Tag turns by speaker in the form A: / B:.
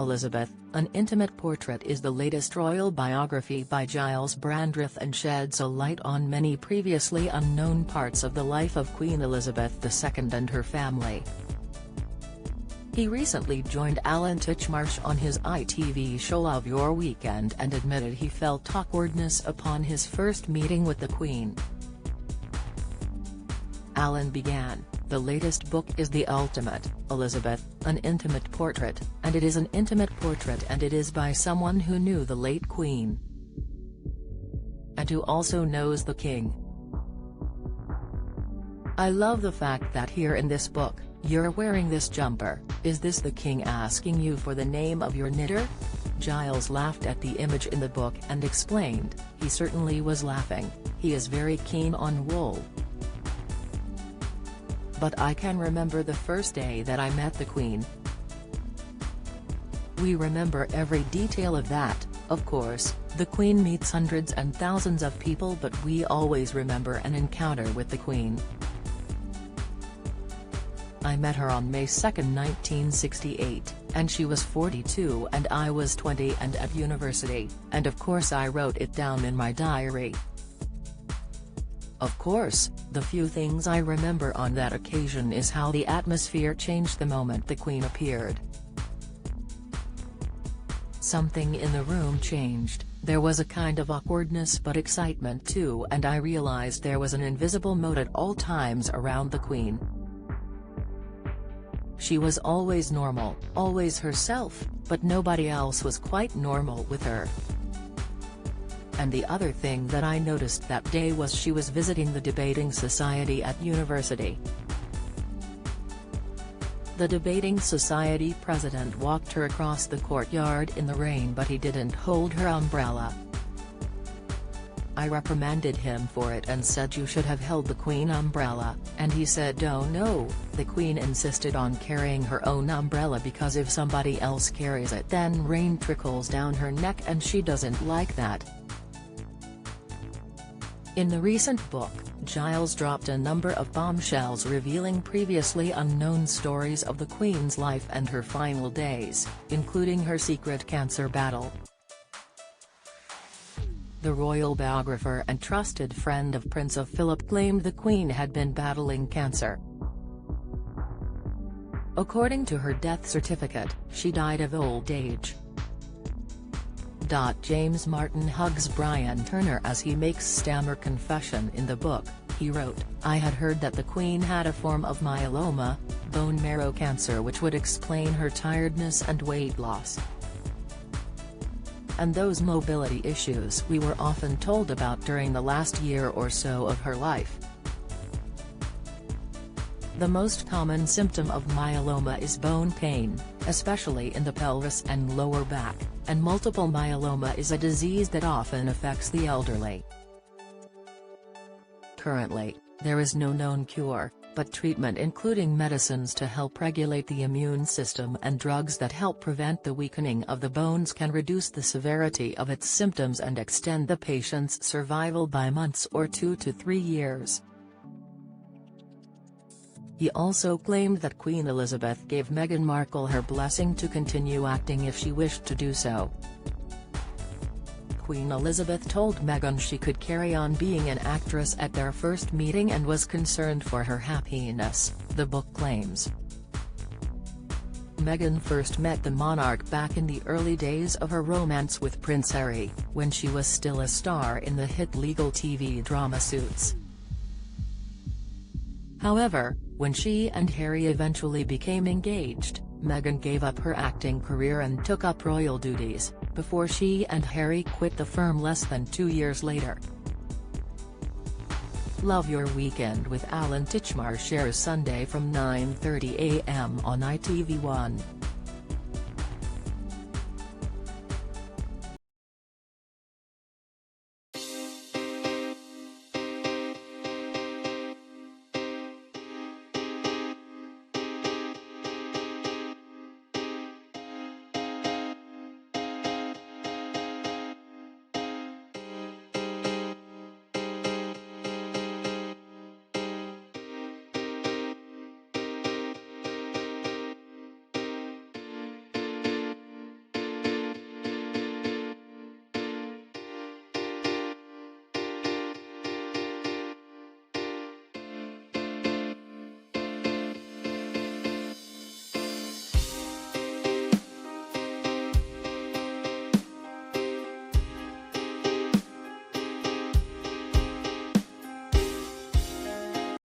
A: Elizabeth, An Intimate Portrait is the latest royal biography by Gyles Brandreth and sheds a light on many previously unknown parts of the life of Queen Elizabeth II and her family. He recently joined Alan Titchmarsh on his ITV show Love Your Weekend and admitted he felt awkwardness upon his first meeting with the Queen. Alan began, "The latest book is the ultimate, Elizabeth, an intimate portrait, and it is an intimate portrait and it is by someone who knew the late Queen. And who also knows the King. I love the fact that here in this book, you're wearing this jumper. Is this the King asking you for the name of your knitter?" Gyles laughed at the image in the book and explained, "He certainly was laughing, he is very keen on wool. But I can remember the first day that I met the Queen. We remember every detail of that. Of course, the Queen meets hundreds and thousands of people, but we always remember an encounter with the Queen. I met her on May 2, 1968, and she was 42 and I was 20 and at university, and of course I wrote it down in my diary. Of course, the few things I remember on that occasion is how the atmosphere changed the moment the Queen appeared. Something in the room changed, there was a kind of awkwardness but excitement too, and I realized there was an invisible moat at all times around the Queen. She was always normal, always herself, but nobody else was quite normal with her. And the other thing that I noticed that day was she was visiting the debating society at university. The debating society president walked her across the courtyard in the rain, but he didn't hold her umbrella. I reprimanded him for it and said you should have held the Queen umbrella, and he said oh no, the Queen insisted on carrying her own umbrella because if somebody else carries it then rain trickles down her neck and she doesn't like that." In the recent book, Gyles dropped a number of bombshells revealing previously unknown stories of the Queen's life and her final days, including her secret cancer battle. The royal biographer and trusted friend of Prince Philip claimed the Queen had been battling cancer. According to her death certificate, she died of old age. James Martin hugs Brian Turner as he makes stammer confession in the book. He wrote, "I had heard that the Queen had a form of myeloma, bone marrow cancer, which would explain her tiredness and weight loss. And those mobility issues we were often told about during the last year or so of her life. The most common symptom of myeloma is bone pain, especially in the pelvis and lower back, and multiple myeloma is a disease that often affects the elderly. Currently, there is no known cure, but treatment including medicines to help regulate the immune system and drugs that help prevent the weakening of the bones can reduce the severity of its symptoms and extend the patient's survival by months or 2 to 3 years." He also claimed that Queen Elizabeth gave Meghan Markle her blessing to continue acting if she wished to do so. Queen Elizabeth told Meghan she could carry on being an actress at their first meeting and was concerned for her happiness, the book claims. Meghan first met the monarch back in the early days of her romance with Prince Harry, when she was still a star in the hit legal TV drama Suits. However, when she and Harry eventually became engaged, Meghan gave up her acting career and took up royal duties, before she and Harry quit the firm less than 2 years later. Love Your Weekend with Alan Titchmarsh airs Sunday from 9:30 a.m. on ITV1.